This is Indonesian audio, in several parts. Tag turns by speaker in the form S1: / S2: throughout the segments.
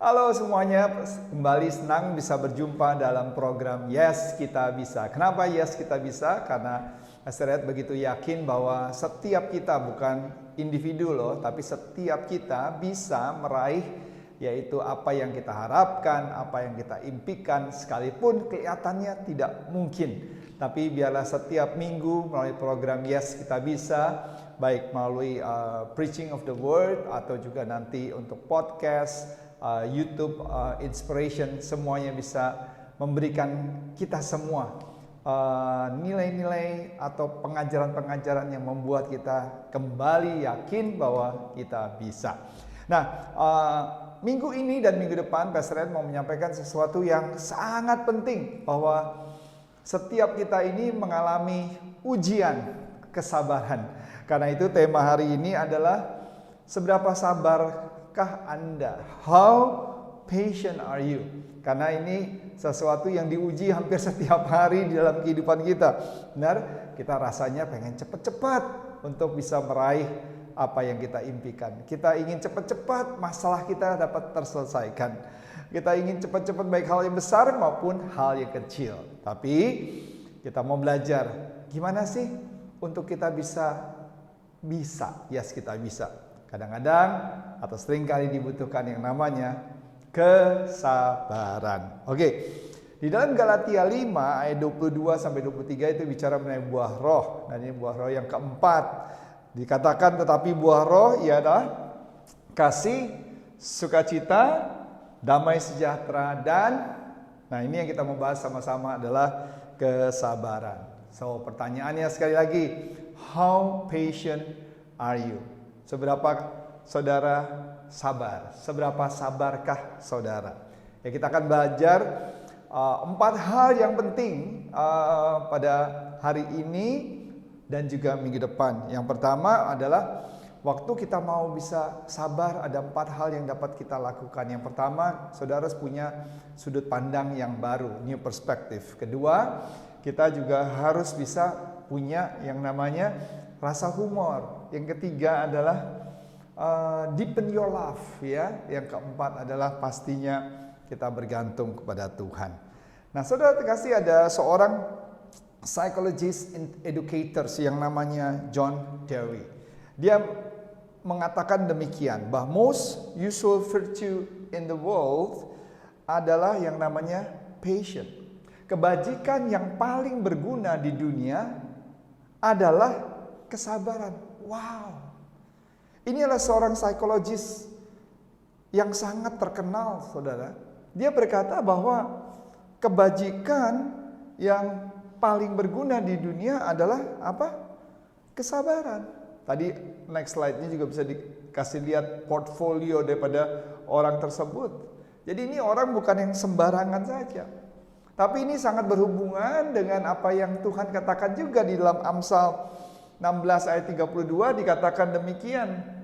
S1: Halo semuanya, kembali senang bisa berjumpa dalam program Yes Kita Bisa. Kenapa Yes Kita Bisa? Karena Pastor Ed begitu yakin bahwa setiap kita bukan individu loh, tapi setiap kita bisa meraih yaitu apa yang kita harapkan, apa yang kita impikan, sekalipun kelihatannya tidak mungkin. Tapi biarlah setiap minggu melalui program Yes Kita Bisa, baik melalui preaching of the word atau juga nanti untuk podcast, YouTube, inspiration, semuanya bisa memberikan kita semua nilai-nilai atau pengajaran-pengajaran yang membuat kita kembali yakin bahwa kita bisa. Nah, minggu ini dan minggu depan Pastor Ed mau menyampaikan sesuatu yang sangat penting, bahwa setiap kita ini mengalami ujian kesabaran. Karena itu tema hari ini adalah seberapa sabarkah Anda? How patient are you? Karena ini sesuatu yang diuji hampir setiap hari di dalam kehidupan kita. Benar, kita rasanya pengen cepat-cepat untuk bisa meraih apa yang kita impikan. Kita ingin cepat-cepat masalah kita dapat terselesaikan. Kita ingin cepat-cepat baik hal yang besar maupun hal yang kecil. Tapi kita mau belajar gimana sih untuk kita bisa. Yes, kita bisa. Kadang-kadang atau seringkali dibutuhkan yang namanya kesabaran. Oke. Di dalam Galatia 5 ayat 22 sampai 23 itu bicara mengenai buah roh, dan ini buah roh yang keempat. Dikatakan tetapi buah roh ialah kasih, sukacita, damai sejahtera, dan ini yang kita mau bahas sama-sama adalah kesabaran. So, pertanyaannya sekali lagi, how patient are you? Seberapa saudara sabar? Seberapa sabarkah saudara? Ya, kita akan belajar 4 hal yang penting pada hari ini dan juga minggu depan. Yang pertama adalah waktu kita mau bisa sabar, ada 4 hal yang dapat kita lakukan. Yang pertama, saudara punya sudut pandang yang baru, new perspective. Kedua, kita juga harus bisa punya yang namanya rasa humor. Yang ketiga adalah deepen your love, ya. Yang keempat adalah pastinya kita bergantung kepada Tuhan. Nah, saudara terkasih, ada seorang psychologist educators yang namanya John Dewey. Dia mengatakan demikian, bahwa most useful virtue in the world adalah yang namanya patient. Kebajikan yang paling berguna di dunia adalah kesabaran. Wow. Ini adalah seorang psikologis yang sangat terkenal, saudara. Dia berkata bahwa kebajikan yang paling berguna di dunia adalah apa? Kesabaran. Tadi next slide-nya juga bisa dikasih lihat portfolio daripada orang tersebut. Jadi ini orang bukan yang sembarangan saja. Tapi ini sangat berhubungan dengan apa yang Tuhan katakan juga di dalam Amsal 16 ayat 32, dikatakan demikian,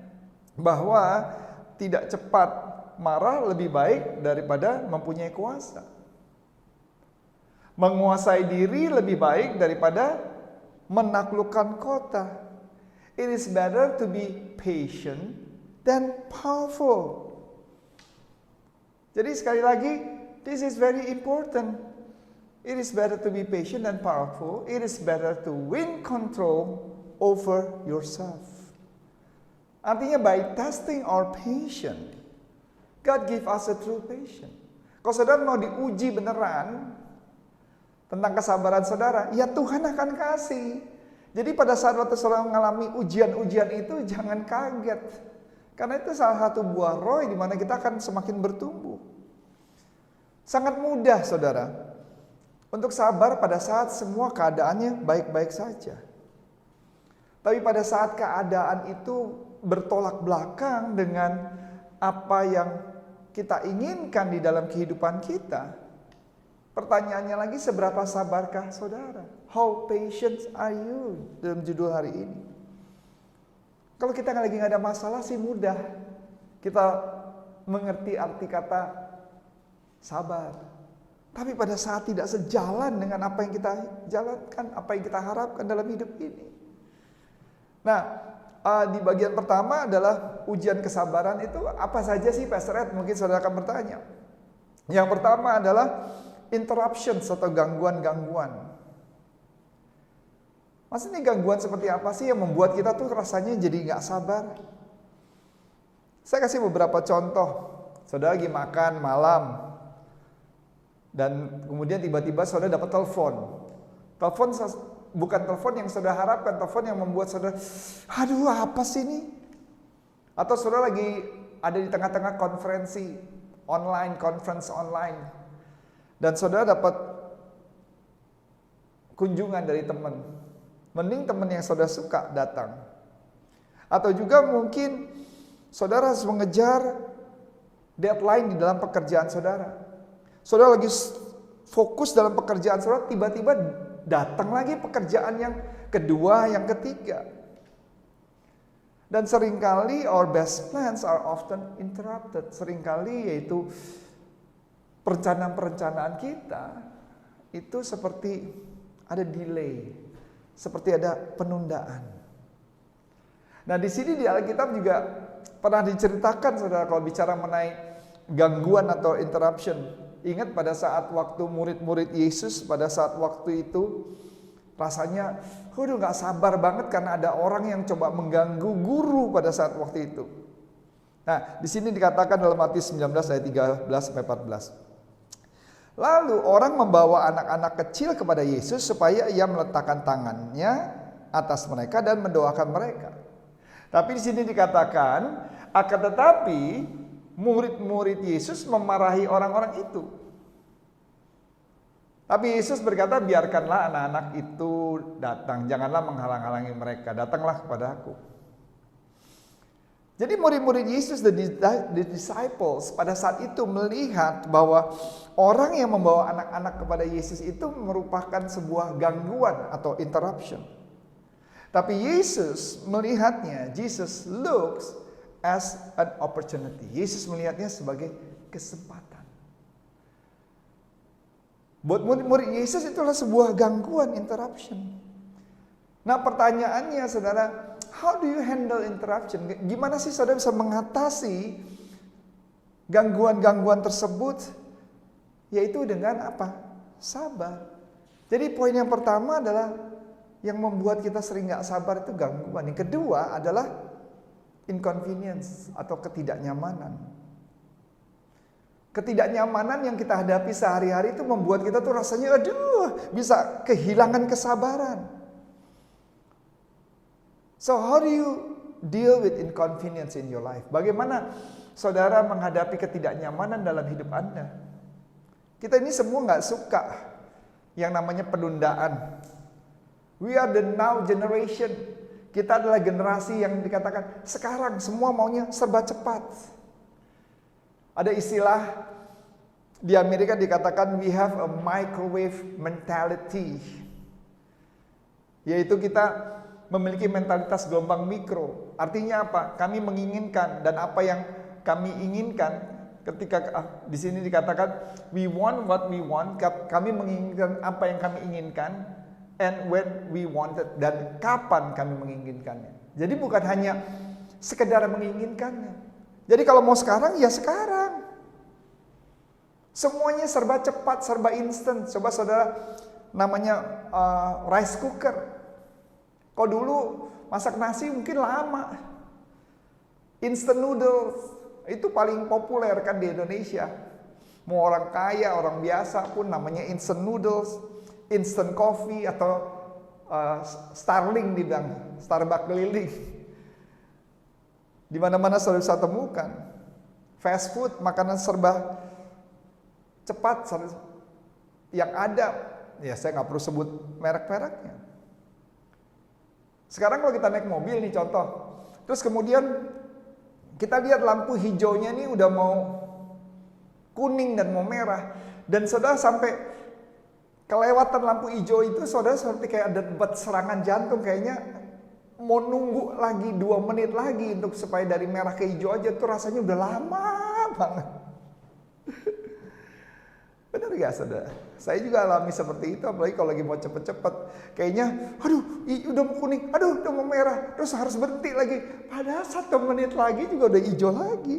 S1: bahwa tidak cepat marah lebih baik daripada mempunyai kuasa. Menguasai diri lebih baik daripada menaklukkan kota. It is better to be patient than powerful. Jadi sekali lagi, this is very important. It is better to be patient than powerful. It is better to win control over yourself. Artinya by testing our patience, God give us a true patience. Kalau saudara mau diuji beneran tentang kesabaran saudara, ya Tuhan akan kasih. Jadi pada saat waktu saudara mengalami ujian-ujian itu, jangan kaget. Karena itu salah satu buah roh di mana kita akan semakin bertumbuh. Sangat mudah, saudara, untuk sabar pada saat semua keadaannya baik-baik saja. Tapi pada saat keadaan itu bertolak belakang dengan apa yang kita inginkan di dalam kehidupan kita, pertanyaannya lagi, seberapa sabarkah saudara? How patient are you? Dalam judul hari ini. Kalau kita lagi nggak ada masalah sih mudah kita mengerti arti kata sabar. Tapi pada saat tidak sejalan dengan apa yang kita jalankan, apa yang kita harapkan dalam hidup ini. Nah, di bagian pertama adalah ujian kesabaran itu apa saja sih Pastor Ed? Mungkin saudara akan bertanya. Yang pertama adalah interruptions atau gangguan-gangguan. Maksudnya gangguan seperti apa sih yang membuat kita tuh rasanya jadi nggak sabar? Saya kasih beberapa contoh. Saudara lagi makan malam, dan kemudian tiba-tiba saudara dapat telepon. Telepon bukan telepon yang saudara harapkan, telepon yang membuat saudara, aduh apa sih ini? Atau saudara lagi ada di tengah-tengah konferensi online, conference online, dan saudara dapat kunjungan dari teman. Mending teman yang saudara suka datang. Atau juga mungkin saudara harus mengejar deadline di dalam pekerjaan saudara. Saudara lagi fokus dalam pekerjaan saudara, tiba-tiba datang lagi pekerjaan yang kedua, yang ketiga. Dan seringkali our best plans are often interrupted. Seringkali yaitu perencanaan-perencanaan kita itu seperti ada delay, seperti ada penundaan. Nah, di sini di Alkitab juga pernah diceritakan saudara kalau bicara mengenai gangguan atau interruption. Ingat pada saat waktu murid-murid Yesus pada saat waktu itu rasanya gak sabar banget karena ada orang yang coba mengganggu guru pada saat waktu itu. Nah, di sini dikatakan dalam Matius 19 ayat 13 sampai 14. Lalu orang membawa anak-anak kecil kepada Yesus supaya ia meletakkan tangannya atas mereka dan mendoakan mereka. Tapi di sini dikatakan akan tetapi murid-murid Yesus memarahi orang-orang itu. Tapi Yesus berkata, biarkanlah anak-anak itu datang, janganlah menghalang-halangi mereka, datanglah kepada aku. Jadi murid-murid Yesus, the disciples pada saat itu melihat bahwa orang yang membawa anak-anak kepada Yesus itu merupakan sebuah gangguan atau interruption. Tapi Yesus melihatnya, Jesus looks as an opportunity. Yesus melihatnya sebagai kesempatan. Buat murid-murid Yesus itulah sebuah gangguan, interruption. Nah pertanyaannya saudara, how do you handle interruption? Gimana sih saudara bisa mengatasi gangguan-gangguan tersebut? Yaitu dengan apa? Sabar. Jadi poin yang pertama adalah yang membuat kita sering gak sabar itu gangguan. Yang kedua adalah inconvenience atau ketidaknyamanan. Ketidaknyamanan yang kita hadapi sehari-hari itu membuat kita tuh rasanya bisa kehilangan kesabaran. So how do you deal with inconvenience in your life? Bagaimana saudara menghadapi ketidaknyamanan dalam hidup Anda? Kita ini semua gak suka yang namanya penundaan. We are the now generation. Kita adalah generasi yang dikatakan sekarang semua maunya serba cepat. Ada istilah di Amerika dikatakan we have a microwave mentality. Yaitu kita memiliki mentalitas gelombang mikro. Artinya apa? Kami menginginkan dan apa yang kami inginkan ketika di sini dikatakan we want what we want. Kami menginginkan apa yang kami inginkan. And when we wanted, dan kapan kami menginginkannya. Jadi bukan hanya sekedar menginginkannya. Jadi kalau mau sekarang, ya sekarang. Semuanya serba cepat, serba instan. Coba saudara, namanya rice cooker. Kalau dulu masak nasi mungkin lama. Instant noodles, itu paling populer kan di Indonesia. Mau orang kaya, orang biasa pun namanya instant noodles. Instant coffee atau Starling dibilang, Starbucks keliling. Di mana-mana saudara bisa temukan. Fast food, makanan serba cepat yang ada. Ya saya nggak perlu sebut merek-mereknya. Sekarang kalau kita naik mobil nih contoh, terus kemudian kita lihat lampu hijaunya nih udah mau kuning dan mau merah, dan saudara sampai kelewatan lampu hijau itu saudara seperti kayak ada debat serangan jantung, kayaknya mau nunggu lagi 2 menit lagi untuk supaya dari merah ke hijau aja tuh rasanya udah lama banget. Benar gak saudara? Saya juga alami seperti itu, apalagi kalau lagi mau cepet-cepet. Kayaknya, aduh udah mau kuning, aduh udah mau merah, terus harus berhenti lagi. Padahal 1 menit lagi juga udah hijau lagi.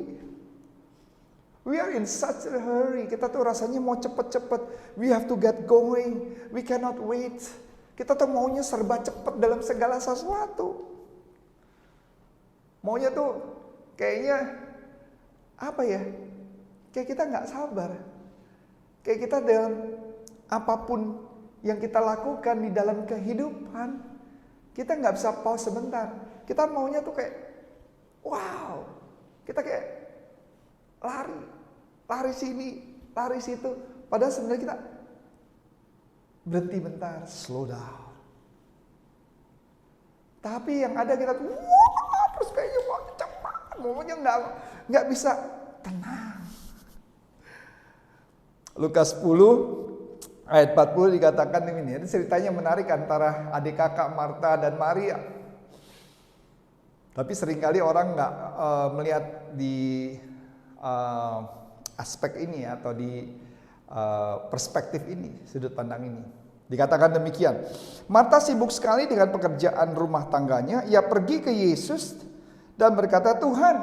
S1: We are in such a hurry. Kita tuh rasanya mau cepet-cepet. We have to get going. We cannot wait. Kita tuh maunya serba cepet dalam segala sesuatu. Maunya tuh kayaknya, apa ya? Kayak kita gak sabar. Kayak kita dalam apapun yang kita lakukan di dalam kehidupan, kita nggak bisa pause sebentar. Kita maunya tuh kayak, wow, kita kayak lari sini, lari situ. Padahal sebenarnya kita berhenti bentar, slow down. Tapi yang ada kita tuh, wah, terus kayaknya mau cepat, maunya nggak bisa tenang. Lukas 10 ayat 40 dikatakan ini. Ini ceritanya menarik antara adik kakak Marta dan Maria. Tapi seringkali orang nggak melihat di aspek ini atau di perspektif ini, sudut pandang ini. Dikatakan demikian. Marta sibuk sekali dengan pekerjaan rumah tangganya. Ia pergi ke Yesus dan berkata, Tuhan,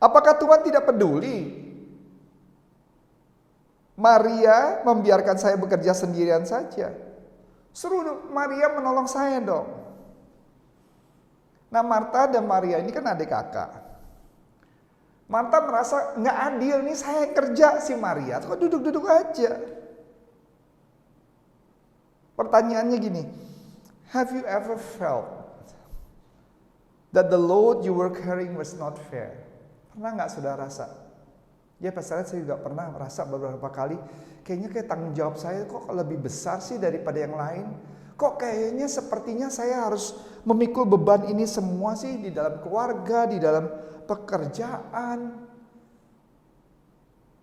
S1: apakah Tuhan tidak peduli? Maria membiarkan saya bekerja sendirian saja. Suruh Maria menolong saya dong. Nah, Marta dan Maria ini kan adik kakak. Marta merasa nggak adil nih, saya yang kerja, si Maria kok duduk-duduk aja. Pertanyaannya gini, have you ever felt that the load you were carrying was not fair? Pernah nggak saudara rasa? Ya pasalnya saya juga pernah merasa beberapa kali, kayaknya kayak tanggung jawab saya kok lebih besar sih daripada yang lain. Kok kayaknya sepertinya saya harus memikul beban ini semua sih di dalam keluarga, di dalam pekerjaan.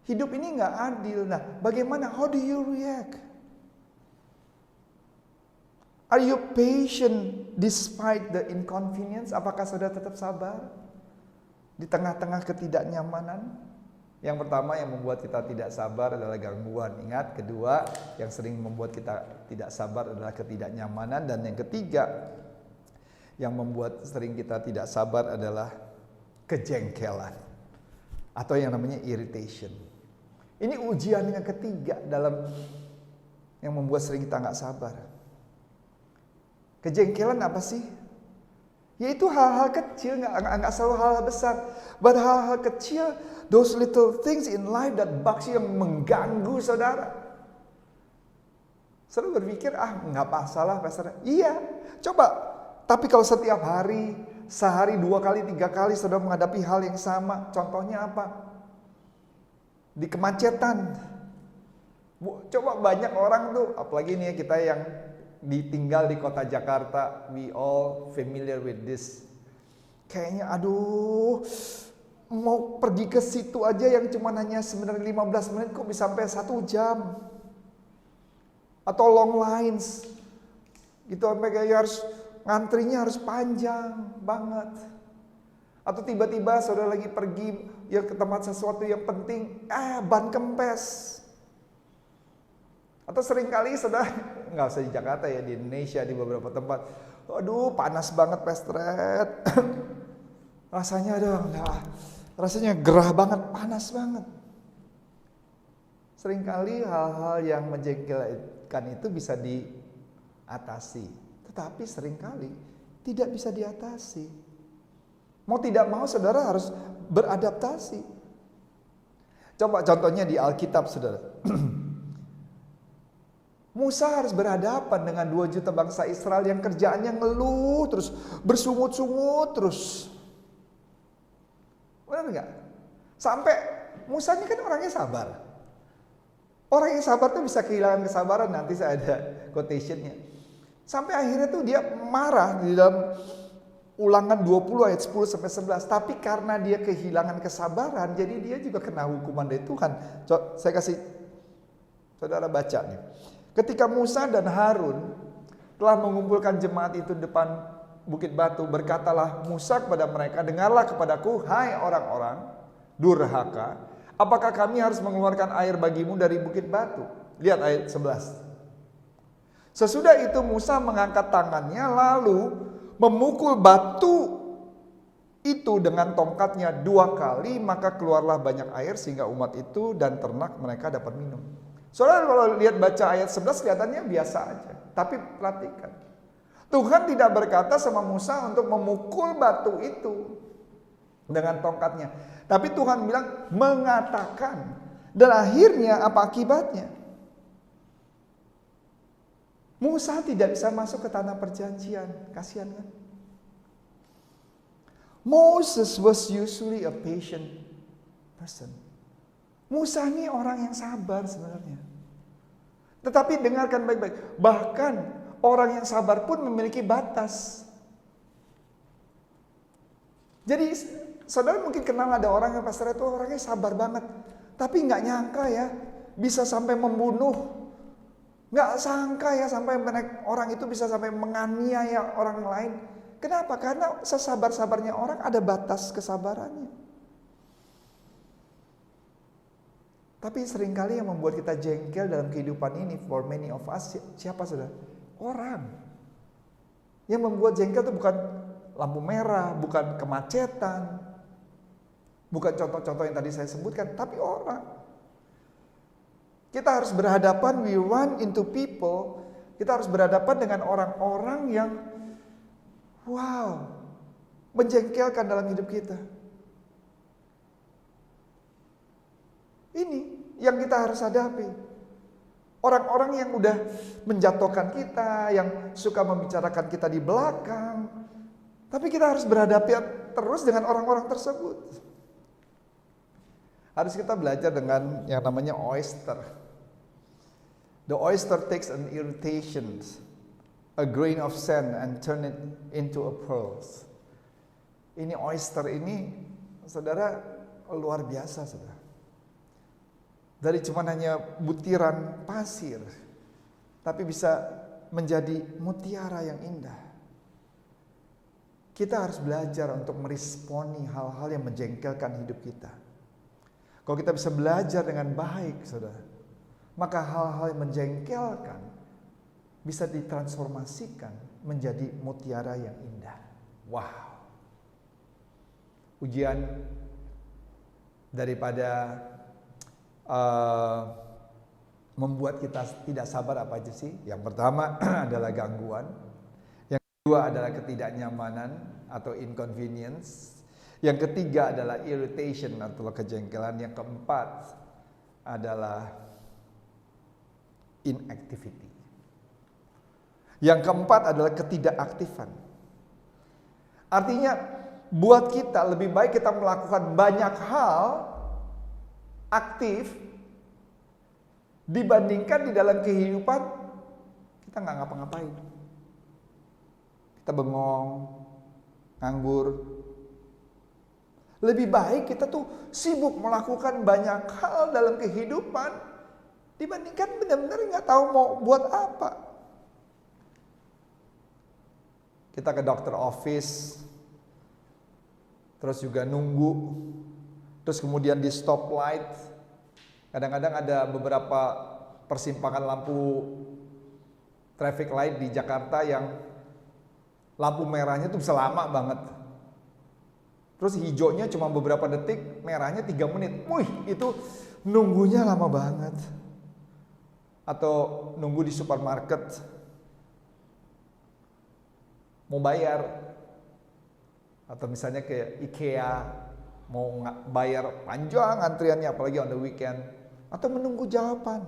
S1: Hidup ini nggak adil. Nah, bagaimana? How do you react? Are you patient despite the inconvenience? Apakah saudara tetap sabar di tengah-tengah ketidaknyamanan? Yang pertama yang membuat kita tidak sabar adalah gangguan. Ingat, kedua yang sering membuat kita tidak sabar adalah ketidaknyamanan. Dan yang ketiga yang membuat sering kita tidak sabar adalah kejengkelan atau yang namanya irritation. Ini ujian yang ketiga dalam yang membuat sering kita nggak sabar. Kejengkelan apa sih? Yaitu hal-hal kecil, nggak selalu hal-hal besar. But hal-hal kecil, those little things in life that bugs you, yang mengganggu saudara. Selalu berpikir, nggak masalah pastor. Iya, coba. Tapi kalau setiap hari, sehari 2 kali, 3 kali saudara menghadapi hal yang sama. Contohnya apa? Di kemacetan. Coba banyak orang tuh, apalagi nih kita yang ditinggal di kota Jakarta, we all familiar with this. Kayaknya aduh, mau pergi ke situ aja yang cuma hanya sebenarnya 15 menit kok bisa sampai 1 jam. Atau long lines. Gitu sampai kayak harus ngantrinya harus panjang banget. Atau tiba-tiba saudara lagi pergi ya ke tempat sesuatu yang penting, ban kempes. Atau seringkali saudara, nggak usah di Jakarta ya, di Indonesia, di beberapa tempat, aduh panas banget pestret. Rasanya rasanya gerah banget, panas banget. Seringkali hal-hal yang menjengkelkan itu bisa diatasi, tetapi seringkali tidak bisa diatasi. Mau tidak mau saudara harus beradaptasi. Coba contohnya di Alkitab saudara. Musa harus berhadapan dengan 2 juta bangsa Israel yang kerjaannya ngeluh terus, bersungut-sungut terus. Benar nggak? Sampai Musa ini kan orangnya sabar. Orang yang sabar tuh bisa kehilangan kesabaran, nanti saya ada quotationnya. Sampai akhirnya tuh dia marah di dalam Ulangan 20 ayat 10 sampai 11. Tapi karena dia kehilangan kesabaran, jadi dia juga kena hukuman dari Tuhan. Saya kasih saudara baca nih. Ketika Musa dan Harun telah mengumpulkan jemaat itu depan Bukit Batu, berkatalah Musa kepada mereka, dengarlah kepadaku, hai orang-orang durhaka, Apakah kami harus mengeluarkan air bagimu dari bukit batu? Lihat ayat 11. Sesudah itu Musa mengangkat tangannya lalu memukul batu itu dengan tongkatnya 2 kali, maka keluarlah banyak air sehingga umat itu dan ternak mereka dapat minum. Saudara kalau lihat baca ayat 11 kelihatannya biasa aja. Tapi perhatikan. Tuhan tidak berkata sama Musa untuk memukul batu itu dengan tongkatnya. Tapi Tuhan bilang mengatakan. Dan akhirnya apa akibatnya? Musa tidak bisa masuk ke tanah perjanjian. Kasihan kan? Moses was usually a patient person. Musa ini orang yang sabar sebenarnya. Tetapi dengarkan baik-baik. Bahkan orang yang sabar pun memiliki batas. Jadi saudara mungkin kenal ada orang yang pastor itu orangnya sabar banget. Tapi nggak nyangka ya bisa sampai membunuh. Nggak sangka ya sampai orang itu bisa sampai menganiaya orang lain. Kenapa? Karena sesabar-sabarnya orang ada batas kesabarannya. Tapi seringkali yang membuat kita jengkel dalam kehidupan ini for many of us siapa saudara? Orang. Yang membuat jengkel itu bukan lampu merah, bukan kemacetan, bukan contoh-contoh yang tadi saya sebutkan, tapi orang. Kita harus berhadapan, we run into people, kita harus berhadapan dengan orang-orang yang menjengkelkan dalam hidup kita. Ini yang kita harus hadapi. Orang-orang yang udah menjatuhkan kita, yang suka membicarakan kita di belakang. Tapi kita harus berhadapan terus dengan orang-orang tersebut. Harus kita belajar dengan yang namanya oyster. The oyster takes an irritation, a grain of sand and turn it into a pearls. Ini oyster ini, saudara, luar biasa, saudara. Dari cuma hanya butiran pasir, tapi bisa menjadi mutiara yang indah. Kita harus belajar untuk meresponi hal-hal yang menjengkelkan hidup kita. Kalau kita bisa belajar dengan baik, saudara, maka hal-hal yang menjengkelkan bisa ditransformasikan menjadi mutiara yang indah. Wow. Ujian daripada membuat kita tidak sabar apa aja sih? Yang pertama adalah gangguan. Yang kedua adalah ketidaknyamanan atau inconvenience. Yang ketiga adalah irritation atau kejengkelan. Yang keempat adalah inactivity. Yang keempat adalah ketidakaktifan. Artinya buat kita lebih baik kita melakukan banyak hal aktif dibandingkan di dalam kehidupan kita nggak ngapa-ngapain. Kita bengong, nganggur. Lebih baik kita tuh sibuk melakukan banyak hal dalam kehidupan dibandingkan benar-benar nggak tahu mau buat apa. Kita ke dokter office, terus juga nunggu, terus kemudian di stoplight. Kadang-kadang ada beberapa persimpangan lampu traffic light di Jakarta yang lampu merahnya tuh bisa lama banget. Terus hijaunya cuma beberapa detik, merahnya 3 menit. Wih, itu nunggunya lama banget. Atau nunggu di supermarket, mau bayar. Atau misalnya ke IKEA, mau bayar panjang antriannya apalagi on the weekend. Atau menunggu jawaban.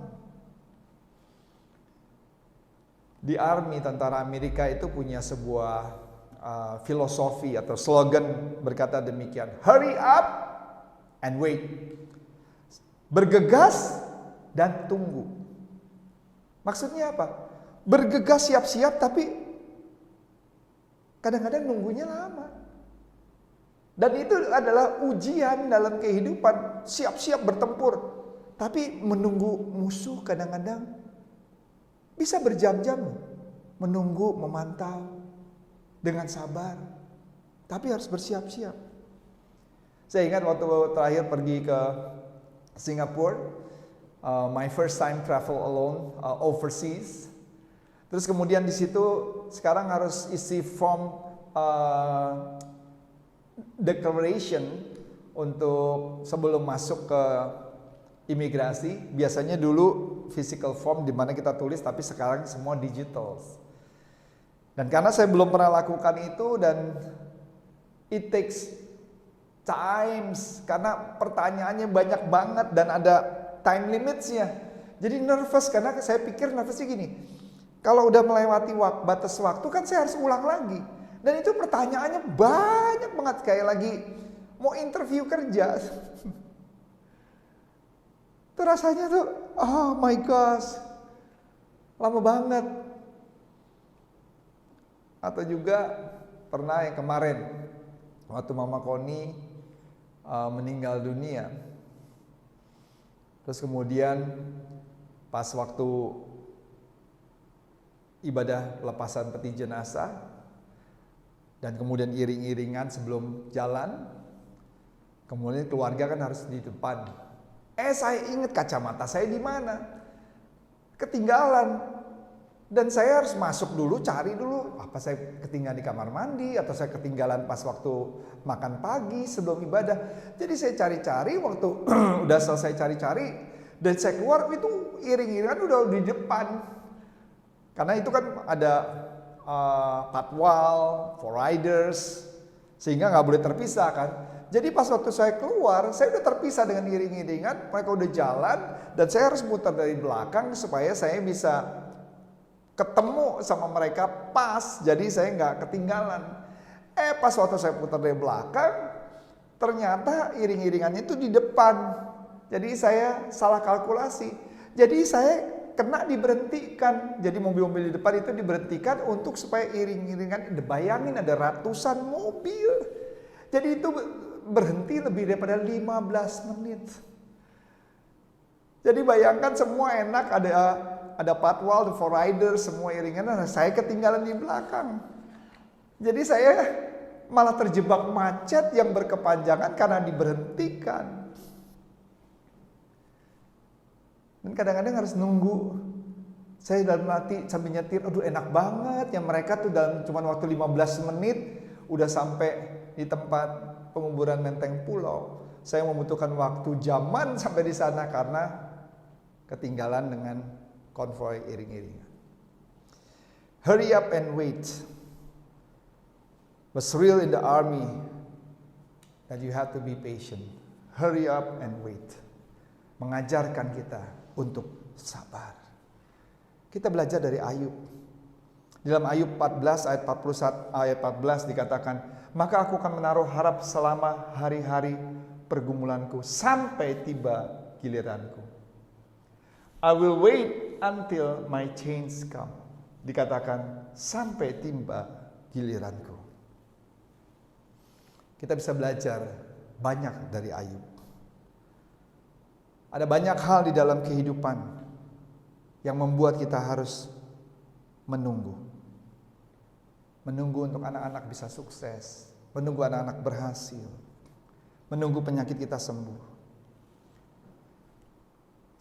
S1: Di Army, tentara Amerika itu punya sebuah filosofi atau slogan berkata demikian, hurry up and wait. Bergegas dan tunggu. Maksudnya apa? Bergegas siap-siap tapi kadang-kadang nunggunya lama. Dan itu adalah ujian dalam kehidupan, siap-siap bertempur. Tapi menunggu musuh kadang-kadang bisa berjam-jam menunggu, memantau dengan sabar. Tapi harus bersiap-siap. Saya ingat waktu terakhir pergi ke Singapore, my first time travel alone overseas. Terus kemudian di situ sekarang harus isi form declaration untuk sebelum masuk ke imigrasi. Biasanya dulu physical form di mana kita tulis, tapi sekarang semua digital. Dan karena saya belum pernah lakukan itu dan it takes times karena pertanyaannya banyak banget dan ada time limitsnya. Jadi nervous karena saya pikir nervousnya gini. Kalau udah melewati batas waktu kan saya harus ulang lagi. Dan itu pertanyaannya banyak banget kayak lagi mau interview kerja. Itu rasanya tuh, oh my gosh, lama banget. Atau juga pernah yang kemarin, waktu Mama Koni meninggal dunia. Terus kemudian pas waktu ibadah pelepasan peti jenazah, dan kemudian iring-iringan sebelum jalan, kemudian keluarga kan harus di depan. Saya ingat kacamata saya di mana, ketinggalan, dan saya harus masuk dulu, cari dulu, apa saya ketinggalan di kamar mandi atau saya ketinggalan pas waktu makan pagi sebelum ibadah. Jadi saya cari-cari waktu udah selesai cari-cari dan saya keluar itu iring-iringan udah di depan. Karena itu kan ada patwal for riders sehingga nggak boleh terpisah kan. Jadi pas waktu saya keluar, saya udah terpisah dengan iring-iringan, mereka udah jalan dan saya harus muter dari belakang supaya saya bisa ketemu sama mereka pas, jadi saya nggak ketinggalan. Pas waktu saya putar dari belakang, ternyata iring-iringannya itu di depan. Jadi saya salah kalkulasi. Jadi saya kena diberhentikan. Jadi mobil-mobil di depan itu diberhentikan untuk supaya iring-iringan, bayangin ada ratusan mobil. Jadi itu berhenti lebih daripada 15 menit. Jadi bayangkan semua enak, ada patwal for rider, semua iringan, saya ketinggalan di belakang. Jadi saya malah terjebak macet yang berkepanjangan karena diberhentikan. Dan kadang-kadang harus nunggu. Saya dalam hati sambil nyetir, aduh enak banget ya mereka tuh dalam cuma waktu 15 menit udah sampai di tempat penguburan Menteng Pulau. Saya membutuhkan waktu jaman sampai di sana karena ketinggalan dengan konvoi iring-iringan. Hurry up and wait. Was real in the army that you have to be patient. Hurry up and wait. Mengajarkan kita untuk sabar. Kita belajar dari Ayub. Dalam Ayub 14 ayat 41 ayat 14 dikatakan, maka aku akan menaruh harap selama hari-hari pergumulanku sampai tiba giliranku. I will wait until my change come. Dikatakan sampai tiba giliranku. Kita bisa belajar banyak dari Ayub. Ada banyak hal di dalam kehidupan yang membuat kita harus menunggu. Menunggu untuk anak-anak bisa sukses, menunggu anak-anak berhasil, menunggu penyakit kita sembuh.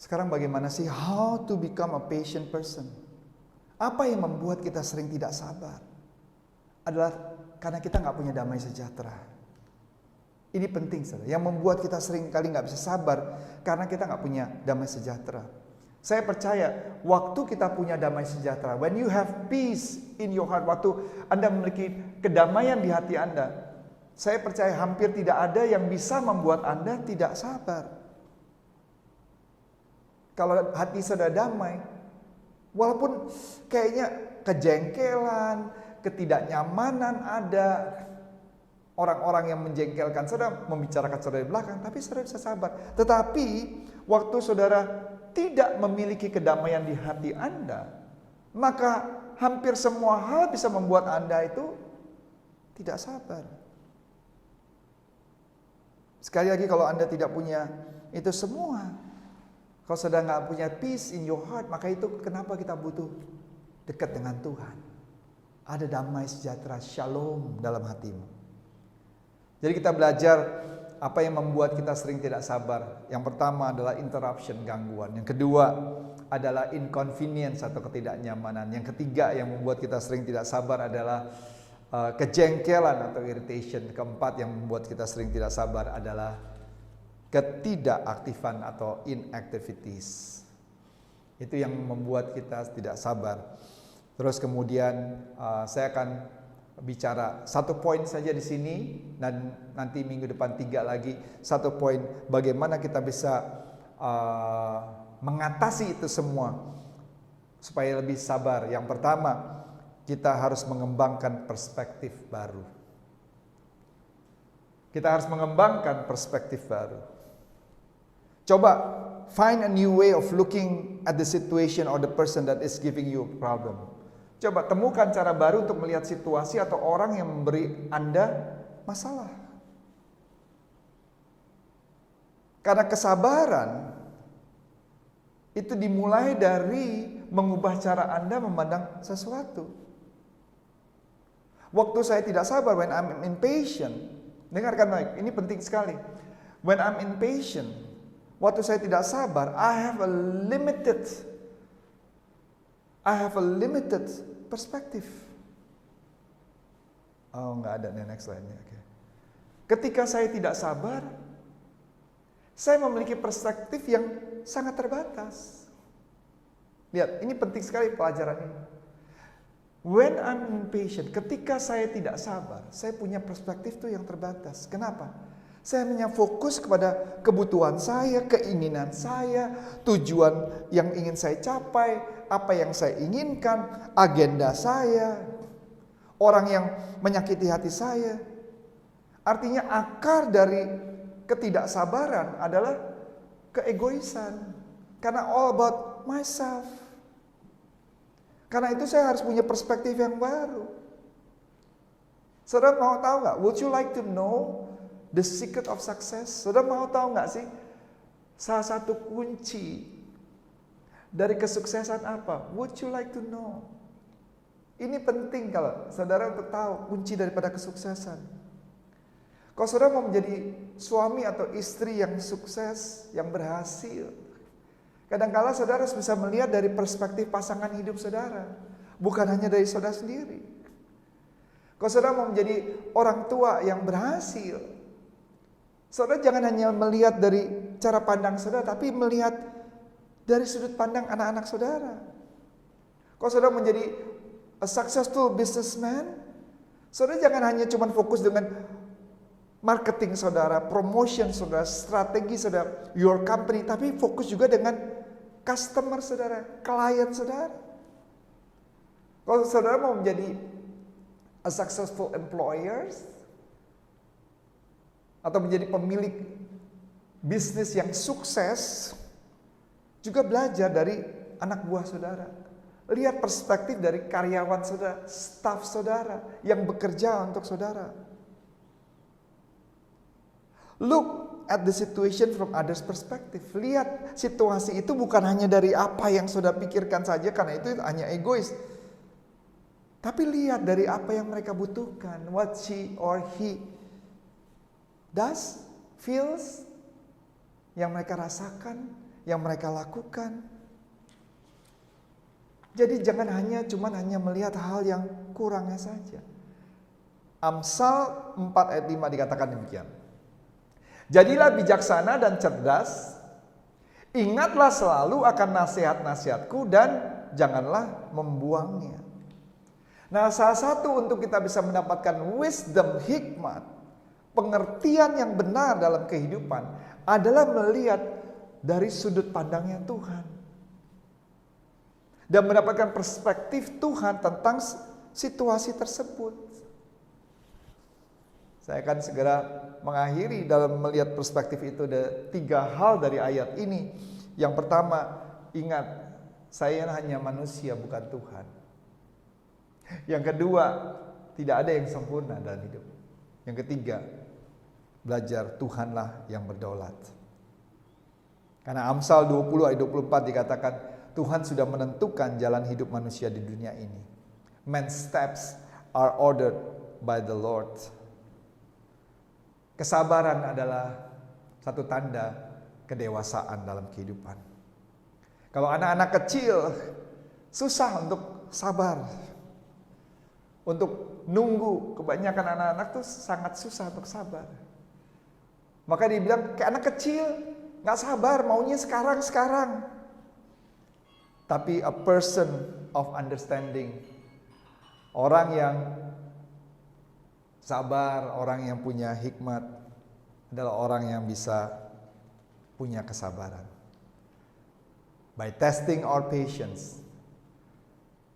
S1: Sekarang bagaimana sih how to become a patient person? Apa yang membuat kita sering tidak sabar? Adalah karena kita nggak punya damai sejahtera. Ini penting, saudara. Yang membuat kita sering kali nggak bisa sabar karena kita nggak punya damai sejahtera. Saya percaya waktu kita punya damai sejahtera, when you have peace in your heart, waktu Anda memiliki kedamaian di hati Anda, saya percaya hampir tidak ada yang bisa membuat Anda tidak sabar. Kalau hati sudah damai, walaupun kayaknya kejengkelan, ketidaknyamanan ada, orang-orang yang menjengkelkan saudara, membicarakan saudara di belakang, tapi saudara bisa sabar. Tetapi waktu saudara tidak memiliki kedamaian di hati Anda, maka hampir semua hal bisa membuat Anda itu tidak sabar. Sekali lagi, kalau Anda tidak punya itu semua, kalau saudara nggak punya peace in your heart, maka itu kenapa kita butuh dekat dengan Tuhan. Ada damai sejahtera, shalom dalam hatimu. Jadi kita belajar apa yang membuat kita sering tidak sabar? Yang pertama adalah interruption, gangguan. Yang kedua adalah inconvenience atau ketidaknyamanan. Yang ketiga yang membuat kita sering tidak sabar adalah kejengkelan atau irritation. Keempat yang membuat kita sering tidak sabar adalah ketidakaktifan atau inactivities. Itu yang membuat kita tidak sabar. Terus kemudian saya akan bicara satu poin saja di sini, dan nanti minggu depan 3 lagi. Satu poin bagaimana kita bisa mengatasi itu semua supaya lebih sabar. Yang pertama, kita harus mengembangkan perspektif baru. Kita harus mengembangkan perspektif baru. Coba find a new way of looking at the situation or the person that is giving you a problem. Coba temukan cara baru untuk melihat situasi atau orang yang memberi Anda masalah. Karena kesabaran itu dimulai dari mengubah cara Anda memandang sesuatu. Waktu saya tidak sabar, when I'm impatient, dengarkan baik, ini penting sekali. When I'm impatient, waktu saya tidak sabar, I have a limited perspektif. Oh, nggak ada nih next slide-nya. Okay. Ketika saya tidak sabar, saya memiliki perspektif yang sangat terbatas. Lihat, ini penting sekali pelajaran ini. When I'm impatient, ketika saya tidak sabar, saya punya perspektif tuh yang terbatas. Kenapa? Saya hanya fokus kepada kebutuhan saya, keinginan saya, tujuan yang ingin saya capai, apa yang saya inginkan, agenda saya, orang yang menyakiti hati saya. Artinya akar dari ketidaksabaran adalah keegoisan. Karena all about myself. Karena itu saya harus punya perspektif yang baru. Saudara mau tahu nggak? Would you like to know the secret of success? Saudara mau tahu nggak sih salah satu kunci dari kesuksesan apa? Would you like to know? Ini penting kalau saudara untuk tahu kunci daripada kesuksesan. Kalau saudara mau menjadi suami atau istri yang sukses, yang berhasil, kadang-kala saudara harus bisa melihat dari perspektif pasangan hidup saudara, bukan hanya dari saudara sendiri. Kalau saudara mau menjadi orang tua yang berhasil, saudara jangan hanya melihat dari cara pandang saudara, tapi melihat dari sudut pandang anak-anak saudara. Kalau saudara menjadi a successful businessman, saudara jangan hanya cuma fokus dengan marketing saudara, promotion saudara, strategi saudara, your company, tapi fokus juga dengan customer saudara, klien saudara. Kalau saudara mau menjadi a successful employers atau menjadi pemilik bisnis yang sukses, juga belajar dari anak buah saudara. Lihat perspektif dari karyawan saudara, staf saudara yang bekerja untuk saudara. Look at the situation from others' perspective. Lihat situasi itu bukan hanya dari apa yang saudara pikirkan saja, karena itu hanya egois. Tapi lihat dari apa yang mereka butuhkan. What she or he does, feels, yang mereka rasakan, yang mereka lakukan. Jadi jangan hanya melihat hal yang kurangnya saja. Amsal 4 ayat 5 dikatakan demikian. Jadilah bijaksana dan cerdas, ingatlah selalu akan nasihat-nasihatku dan janganlah membuangnya. Nah, salah satu untuk kita bisa mendapatkan wisdom, hikmat, pengertian yang benar dalam kehidupan adalah melihat dari sudut pandangnya Tuhan. Dan mendapatkan perspektif Tuhan tentang situasi tersebut. Saya akan segera mengakhiri dalam melihat perspektif itu. Ada 3 hal dari ayat ini. Yang pertama, ingat, saya hanya manusia bukan Tuhan. Yang kedua, tidak ada yang sempurna dalam hidup. Yang ketiga, belajar Tuhanlah yang berdaulat. Karena Amsal 20 ayat 24 dikatakan, Tuhan sudah menentukan jalan hidup manusia di dunia ini. Man's steps are ordered by the Lord. Kesabaran adalah satu tanda kedewasaan dalam kehidupan. Kalau anak-anak kecil susah untuk sabar, untuk nunggu. Kebanyakan anak-anak tuh sangat susah untuk sabar. Maka dibilang kayak anak kecil, nggak sabar, maunya sekarang. Tapi a person of understanding, orang yang sabar, orang yang punya hikmat, adalah orang yang bisa punya kesabaran. By testing our patience,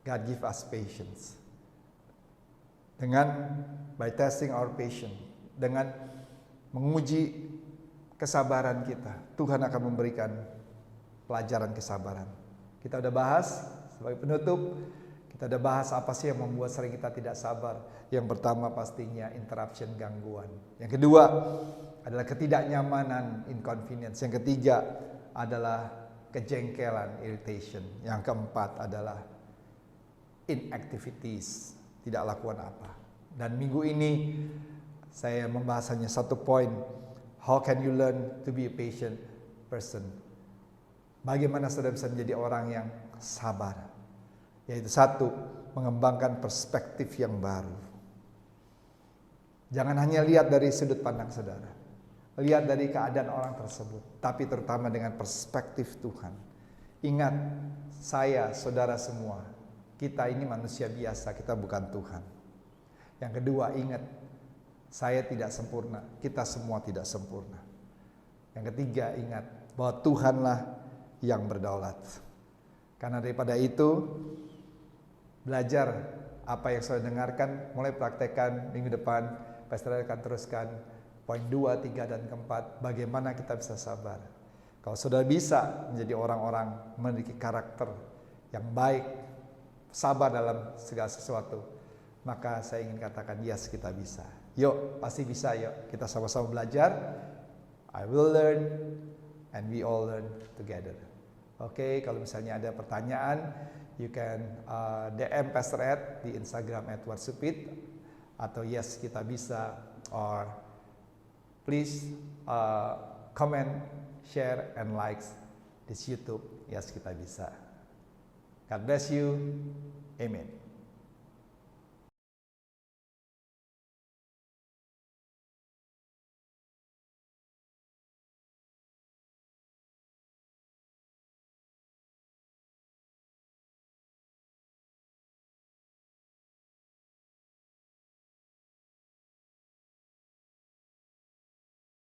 S1: God give us patience. By testing our patience, dengan menguji kesabaran kita, Tuhan akan memberikan pelajaran kesabaran. Kita udah bahas sebagai penutup, kita udah bahas apa sih yang membuat sering kita tidak sabar. Yang pertama pastinya interruption, gangguan. Yang kedua adalah ketidaknyamanan, inconvenience. Yang ketiga adalah kejengkelan, irritation. Yang keempat adalah inactivities, tidak lakukan apa. Dan minggu ini saya membahas hanya satu poin. How can you learn to be a patient person? Bagaimana saudara bisa menjadi orang yang sabar? Yaitu satu, mengembangkan perspektif yang baru. Jangan hanya lihat dari sudut pandang saudara, lihat dari keadaan orang tersebut, tapi terutama dengan perspektif Tuhan. Ingat, saya, saudara semua, kita ini manusia biasa, kita bukan Tuhan. Yang kedua, ingat, saya tidak sempurna, kita semua tidak sempurna. Yang ketiga, ingat bahwa Tuhanlah yang berdaulat. Karena daripada itu, belajar apa yang saya dengarkan, mulai praktekkan minggu depan. Pastor akan teruskan poin 2, 3, dan keempat, bagaimana kita bisa sabar. Kalau sudah bisa menjadi orang-orang memiliki karakter yang baik, sabar dalam segala sesuatu, maka saya ingin katakan yes, kita bisa. Yuk, pasti bisa, yuk kita sama-sama belajar. I will learn and we all learn together. Oke, kalau misalnya ada pertanyaan, you can DM Pastor Ed di Instagram @warsupit, atau yes kita bisa, or please comment, share, and likes this YouTube. Yes kita bisa. God bless you. Amen.